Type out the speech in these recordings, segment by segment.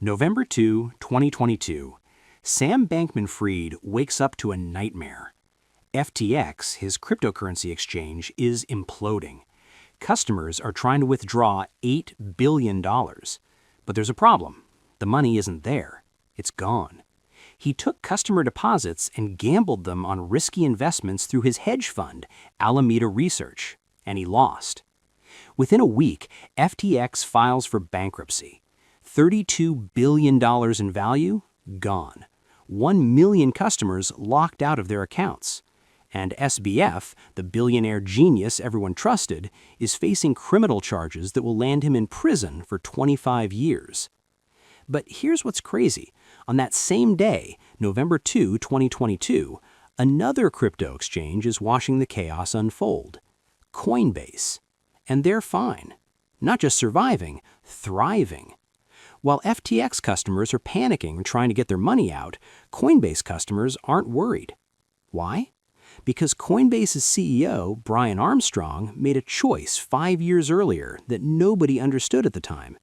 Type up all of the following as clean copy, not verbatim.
November 2, 2022. Sam Bankman-Fried wakes up to a nightmare. FTX, his cryptocurrency exchange, is imploding. Customers are trying to withdraw $8 billion. But there's a problem. The money isn't there. It's gone. He took customer deposits and gambled them on risky investments through his hedge fund, Alameda Research, and he lost. Within a week, FTX files for bankruptcy. $32 billion in value, gone. 1 million customers locked out of their accounts. And SBF, the billionaire genius everyone trusted, is facing criminal charges that will land him in prison for 25 years. But here's what's crazy. On that same day, November 2, 2022, another crypto exchange is watching the chaos unfold. Coinbase. And they're fine. Not just surviving, thriving. While FTX customers are panicking trying to get their money out, Coinbase customers aren't worried. Why? Because Coinbase's CEO, Brian Armstrong, made a choice 5 years earlier that nobody understood at the time.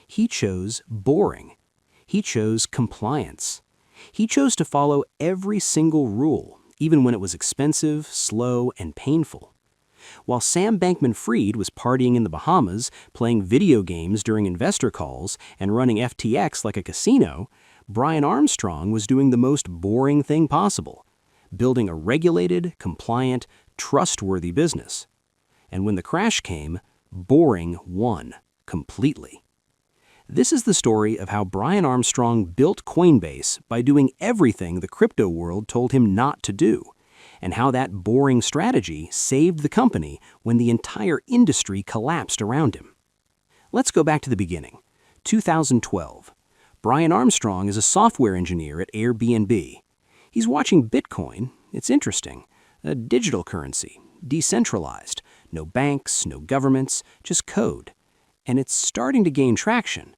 He chose boring. He chose compliance. He chose to follow every single rule, even when it was expensive, slow, and painful. While Sam Bankman-Fried was partying in the Bahamas, playing video games during investor calls, and running FTX like a casino, Brian Armstrong was doing the most boring thing possible, building a regulated, compliant, trustworthy business. And when the crash came, boring won, completely. This is the story of how Brian Armstrong built Coinbase by doing everything the crypto world told him not to do, and how that boring strategy saved the company when the entire industry collapsed around him. Let's go back to the beginning. 2012. Brian Armstrong is a software engineer at Airbnb. He's watching Bitcoin. It's interesting. A digital currency, decentralized. No banks, no governments, just code. And it's starting to gain traction.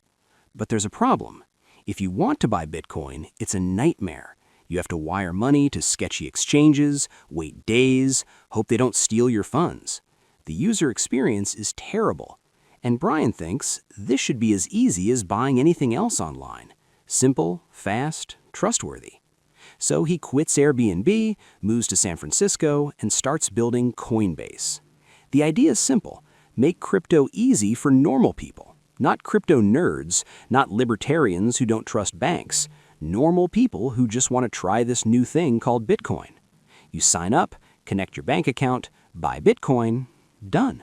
But there's a problem. If you want to buy Bitcoin, it's a nightmare. You have to wire money to sketchy exchanges, wait days, hope they don't steal your funds. The user experience is terrible. And Brian thinks this should be as easy as buying anything else online. Simple, fast, trustworthy. So he quits Airbnb, moves to San Francisco, and starts building Coinbase. The idea is simple. Make crypto easy for normal people. Not crypto nerds, not libertarians who don't trust banks. Normal people who just want to try this new thing called Bitcoin. You sign up, connect your bank account, buy Bitcoin, done.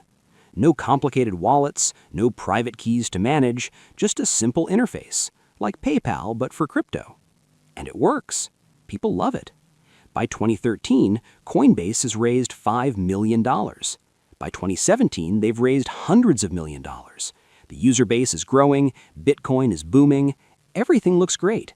No complicated wallets, no private keys to manage, just a simple interface, like PayPal but for crypto. And it works. People love it. By 2013, Coinbase has raised $5 million. By 2017, they've raised hundreds of million dollars. The user base is growing, Bitcoin is booming, everything looks great.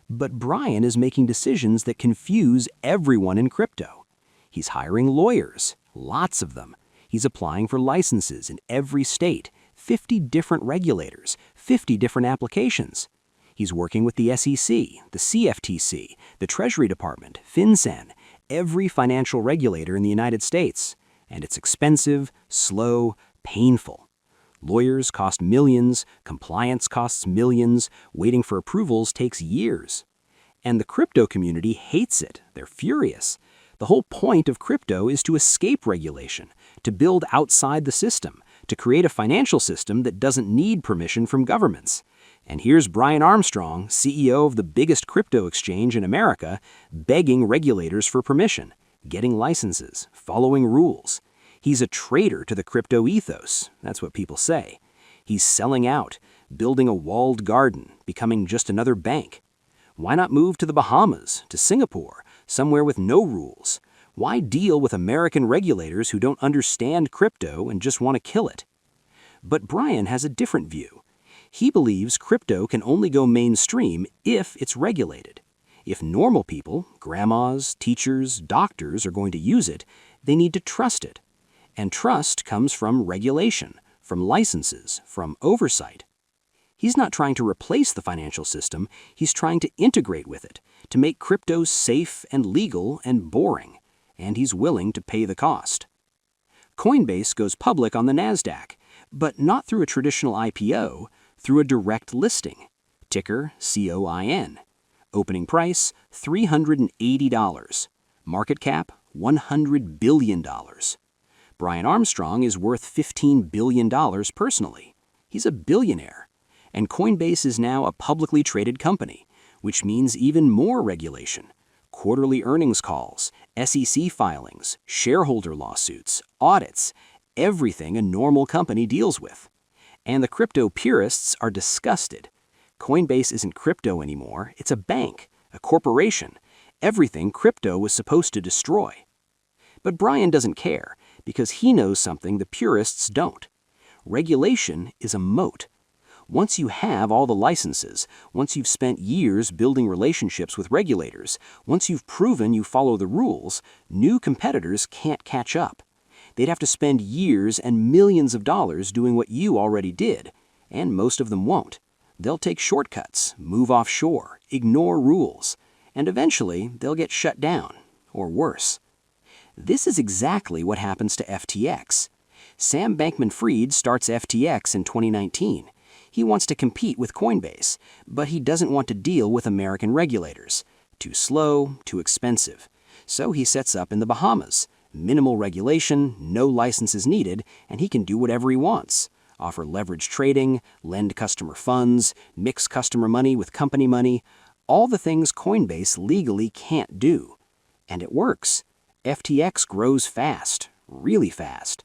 But Brian is making decisions that confuse everyone in crypto. He's hiring lawyers, lots of them. He's applying for licenses in every state, 50 different regulators, 50 different applications. He's working with the SEC, the CFTC, the Treasury Department, FinCEN, every financial regulator in the United States. And it's expensive, slow, painful. Lawyers cost millions, compliance costs millions, waiting for approvals takes years. And the crypto community hates it. They're furious. The whole point of crypto is to escape regulation, to build outside the system, to create a financial system that doesn't need permission from governments. And here's Brian Armstrong, CEO of the biggest crypto exchange in America, begging regulators for permission, getting licenses, following rules. He's a traitor to the crypto ethos, that's what people say. He's selling out, building a walled garden, becoming just another bank. Why not move to the Bahamas, to Singapore, somewhere with no rules? Why deal with American regulators who don't understand crypto and just want to kill it? But Brian has a different view. He believes crypto can only go mainstream if it's regulated. If normal people, grandmas, teachers, doctors are going to use it, they need to trust it. And trust comes from regulation, from licenses, from oversight. He's not trying to replace the financial system, he's trying to integrate with it, to make crypto safe and legal and boring, and he's willing to pay the cost. Coinbase goes public on the NASDAQ, but not through a traditional IPO, through a direct listing. ticker COIN. Opening price $380. Market cap $100 billion. Brian Armstrong is worth $15 billion personally. He's a billionaire. And Coinbase is now a publicly traded company, which means even more regulation. Quarterly earnings calls, SEC filings, shareholder lawsuits, audits, everything a normal company deals with. And the crypto purists are disgusted. Coinbase isn't crypto anymore, it's a bank, a corporation, everything crypto was supposed to destroy. But Brian doesn't care, because he knows something the purists don't. Regulation is a moat. Once you have all the licenses, once you've spent years building relationships with regulators, once you've proven you follow the rules, new competitors can't catch up. They'd have to spend years and millions of dollars doing what you already did, and most of them won't. They'll take shortcuts, move offshore, ignore rules, and eventually they'll get shut down, or worse. This is exactly what happens to FTX. Sam Bankman-Fried starts FTX in 2019. He wants to compete with Coinbase, but he doesn't want to deal with American regulators. Too slow, too expensive. So he sets up in the Bahamas. Minimal regulation, no licenses needed, and he can do whatever he wants. Offer leverage trading, lend customer funds, mix customer money with company money, all the things Coinbase legally can't do. And it works. FTX grows fast, really fast.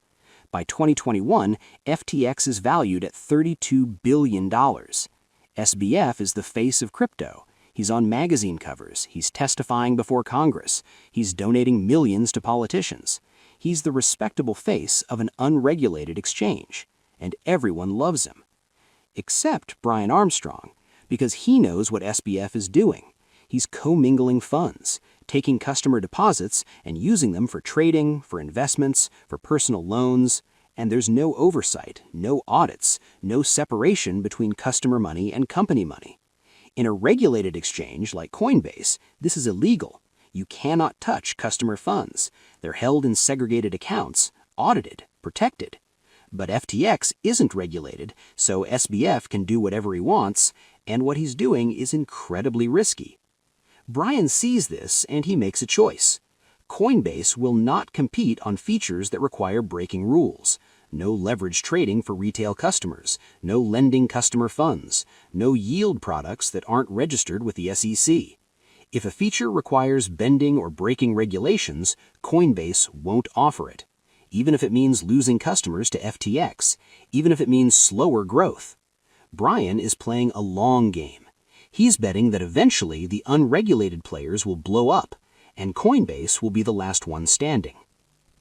By 2021, FTX is valued at $32 billion. SBF is the face of crypto. He's on magazine covers, he's testifying before Congress, he's donating millions to politicians. He's the respectable face of an unregulated exchange, and everyone loves him. Except Brian Armstrong, because he knows what SBF is doing. He's commingling funds, taking customer deposits and using them for trading, for investments, for personal loans, and there's no oversight, no audits, no separation between customer money and company money. In a regulated exchange like Coinbase, this is illegal. You cannot touch customer funds. They're held in segregated accounts, audited, protected. But FTX isn't regulated, so SBF can do whatever he wants, and what he's doing is incredibly risky. Brian sees this and he makes a choice. Coinbase will not compete on features that require breaking rules. No leverage trading for retail customers, no lending customer funds, no yield products that aren't registered with the SEC. If a feature requires bending or breaking regulations, Coinbase won't offer it, even if it means losing customers to FTX, even if it means slower growth. Brian is playing a long game. He's betting that eventually the unregulated players will blow up, and Coinbase will be the last one standing.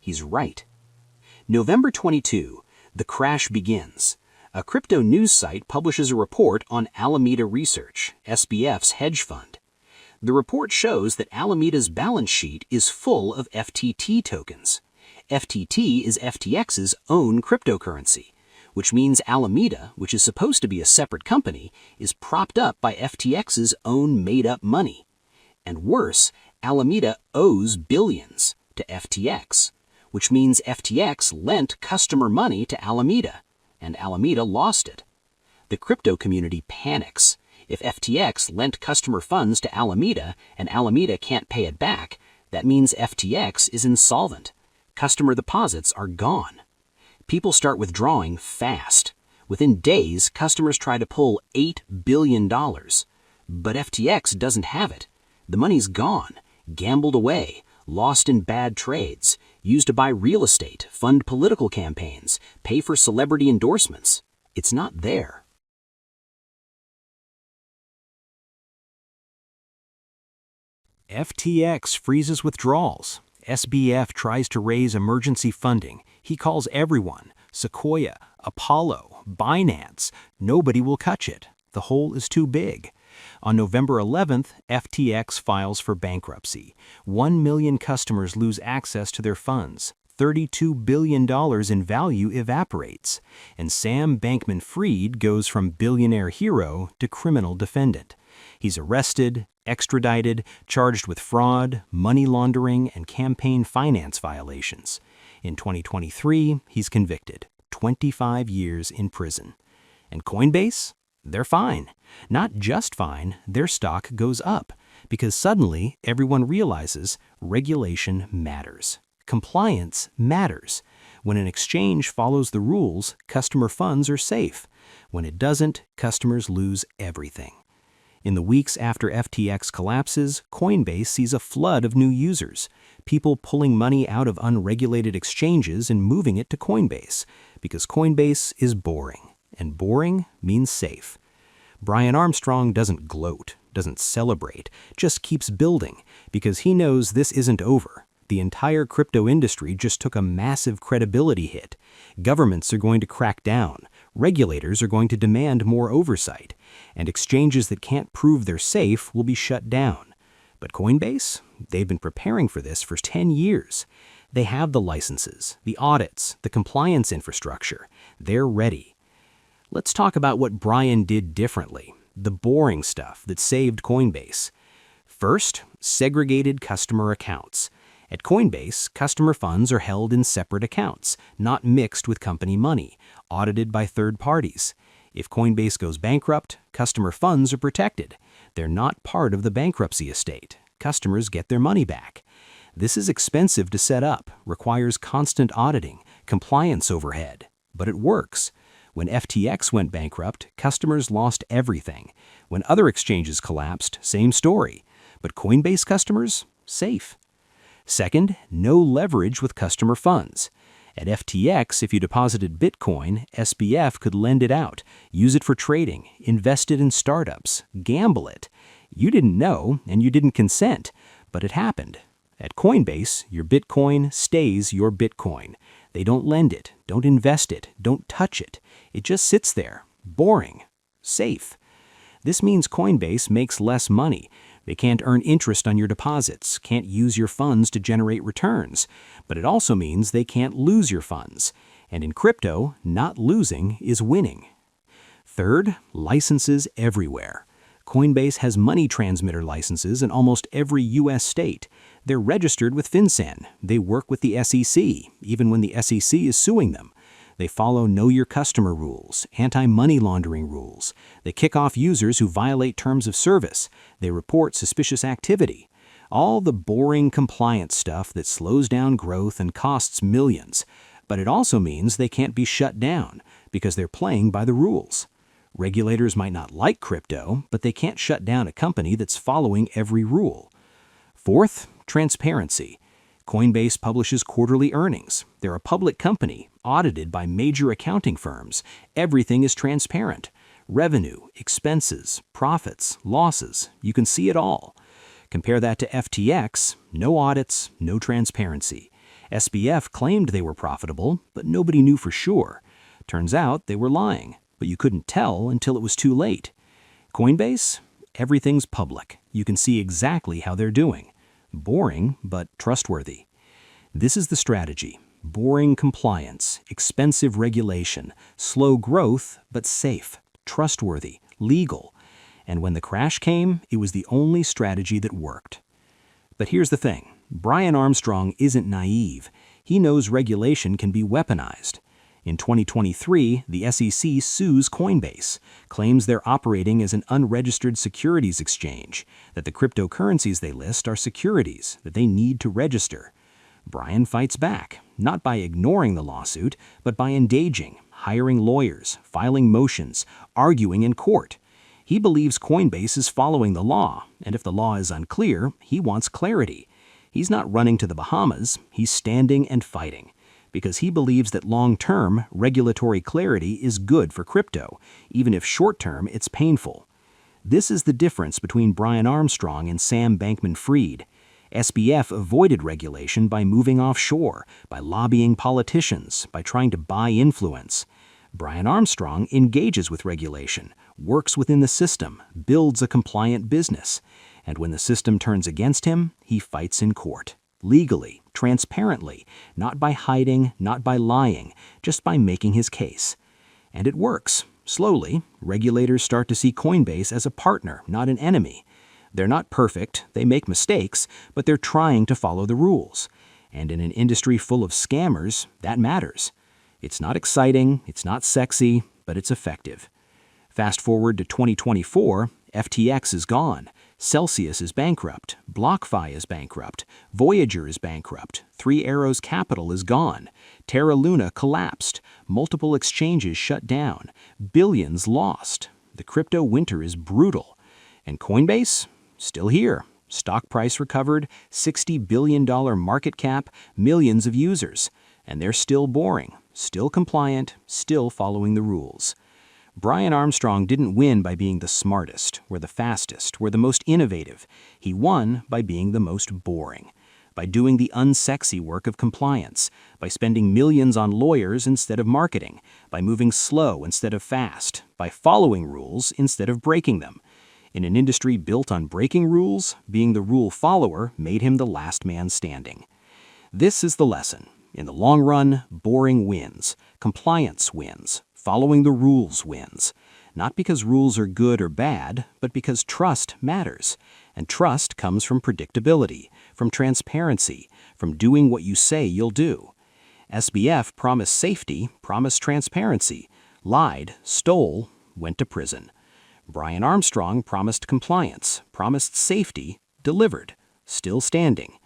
He's right. November 22, the crash begins. A crypto news site publishes a report on Alameda Research, SBF's hedge fund. The report shows that Alameda's balance sheet is full of FTT tokens. FTT is FTX's own cryptocurrency, which means Alameda, which is supposed to be a separate company, is propped up by FTX's own made-up money. And worse, Alameda owes billions to FTX, which means FTX lent customer money to Alameda, and Alameda lost it. The crypto community panics. If FTX lent customer funds to Alameda and Alameda can't pay it back, that means FTX is insolvent. Customer deposits are gone. People start withdrawing fast. Within days, customers try to pull $8 billion. But FTX doesn't have it. The money's gone, gambled away, lost in bad trades, used to buy real estate, fund political campaigns, pay for celebrity endorsements. It's not there. FTX freezes withdrawals. SBF tries to raise emergency funding. He calls everyone, Sequoia, Apollo, Binance. Nobody will catch it. The hole is too big. On November 11th, FTX files for bankruptcy. 1 million customers lose access to their funds. $32 billion in value evaporates. And Sam Bankman-Fried goes from billionaire hero to criminal defendant. He's arrested, extradited, charged with fraud, money laundering, and campaign finance violations. In 2023, he's convicted. 25 years in prison. And Coinbase? They're fine. Not just fine, their stock goes up because suddenly everyone realizes regulation matters. Compliance matters. When an exchange follows the rules, customer funds are safe. When it doesn't, customers lose everything. In the weeks after FTX collapses, Coinbase sees a flood of new users, people pulling money out of unregulated exchanges and moving it to Coinbase, because Coinbase is boring, and boring means safe. Brian Armstrong doesn't gloat, doesn't celebrate, just keeps building, because he knows this isn't over. The entire crypto industry just took a massive credibility hit. Governments are going to crack down. Regulators are going to demand more oversight. And exchanges that can't prove they're safe will be shut down. But Coinbase? They've been preparing for this for 10 years. They have the licenses, the audits, the compliance infrastructure. They're ready. Let's talk about what Brian did differently, the boring stuff that saved Coinbase. First, segregated customer accounts. At Coinbase, customer funds are held in separate accounts, not mixed with company money, audited by third parties. If Coinbase goes bankrupt, customer funds are protected. They're not part of the bankruptcy estate. Customers get their money back. This is expensive to set up, requires constant auditing, compliance overhead. But it works. When FTX went bankrupt, customers lost everything. When other exchanges collapsed, same story. But Coinbase customers? Safe. Second, no leverage with customer funds. At FTX, if you deposited Bitcoin, SBF could lend it out, use it for trading, invest it in startups, gamble it. You didn't know, and you didn't consent, but it happened. At Coinbase, your Bitcoin stays your Bitcoin. They don't lend it, don't invest it, don't touch it. It just sits there, boring, safe. This means Coinbase makes less money. They can't earn interest on your deposits, can't use your funds to generate returns. But it also means they can't lose your funds. And in crypto, not losing is winning. Third, licenses everywhere. Coinbase has money transmitter licenses in almost every U.S. state. They're registered with FinCEN. They work with the SEC, even when the SEC is suing them. They follow Know Your Customer rules, anti-money laundering rules. They kick off users who violate terms of service. They report suspicious activity. All the boring compliance stuff that slows down growth and costs millions. But it also means they can't be shut down because they're playing by the rules. Regulators might not like crypto, but they can't shut down a company that's following every rule. Fourth, transparency. Coinbase publishes quarterly earnings. They're a public company, audited by major accounting firms. Everything is transparent. Revenue, expenses, profits, losses. You can see it all. Compare that to FTX. No audits, no transparency. SBF claimed they were profitable, but nobody knew for sure. Turns out they were lying, but you couldn't tell until it was too late. Coinbase? Everything's public. You can see exactly how they're doing. Boring, but trustworthy. This is the strategy. Boring compliance, expensive regulation, slow growth, but safe, trustworthy, legal. And when the crash came, it was the only strategy that worked. But here's the thing. Brian Armstrong isn't naive. He knows regulation can be weaponized. In 2023, the SEC sues Coinbase, claims they're operating as an unregistered securities exchange, that the cryptocurrencies they list are securities that they need to register. Brian fights back, not by ignoring the lawsuit, but by engaging, hiring lawyers, filing motions, arguing in court. He believes Coinbase is following the law, and if the law is unclear, he wants clarity. He's not running to the Bahamas, he's standing and fighting. Because he believes that long-term, regulatory clarity is good for crypto, even if short-term it's painful. This is the difference between Brian Armstrong and Sam Bankman-Fried. SBF avoided regulation by moving offshore, by lobbying politicians, by trying to buy influence. Brian Armstrong engages with regulation, works within the system, builds a compliant business. And when the system turns against him, he fights in court. Legally, transparently, not by hiding, not by lying, just by making his case. And it works. Slowly, regulators start to see Coinbase as a partner, not an enemy. They're not perfect, they make mistakes, but they're trying to follow the rules. And in an industry full of scammers, that matters. It's not exciting, it's not sexy, but it's effective. Fast forward to 2024, FTX is gone. Celsius is bankrupt. BlockFi is bankrupt. Voyager is bankrupt. Three Arrows Capital is gone. Terra Luna collapsed. Multiple exchanges shut down. Billions lost. The crypto winter is brutal. And Coinbase? Still here. Stock price recovered, $60 billion market cap, millions of users. And they're still boring, still compliant, still following the rules. Brian Armstrong didn't win by being the smartest, or the fastest, or the most innovative. He won by being the most boring, by doing the unsexy work of compliance, by spending millions on lawyers instead of marketing, by moving slow instead of fast, by following rules instead of breaking them. In an industry built on breaking rules, being the rule follower made him the last man standing. This is the lesson. In the long run, boring wins. Compliance wins. Following the rules wins. Not because rules are good or bad, but because trust matters. And trust comes from predictability, from transparency, from doing what you say you'll do. SBF promised safety, promised transparency, lied, stole, went to prison. Brian Armstrong promised compliance, promised safety, delivered, still standing.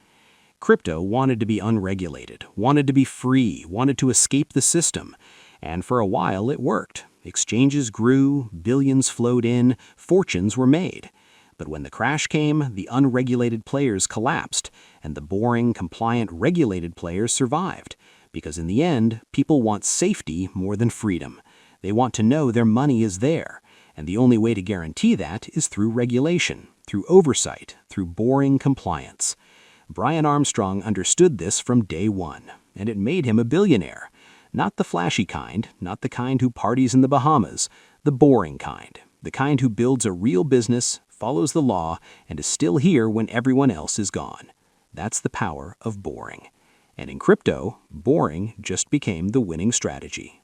Crypto wanted to be unregulated, wanted to be free, wanted to escape the system. And for a while it worked. Exchanges grew, billions flowed in, fortunes were made. But when the crash came, the unregulated players collapsed, and the boring, compliant, regulated players survived. Because in the end, people want safety more than freedom. They want to know their money is there. And the only way to guarantee that is through regulation, through oversight, through boring compliance. Brian Armstrong understood this from day one, and it made him a billionaire. Not the flashy kind, not the kind who parties in the Bahamas, the boring kind, the kind who builds a real business, follows the law, and is still here when everyone else is gone. That's the power of boring. And in crypto, boring just became the winning strategy.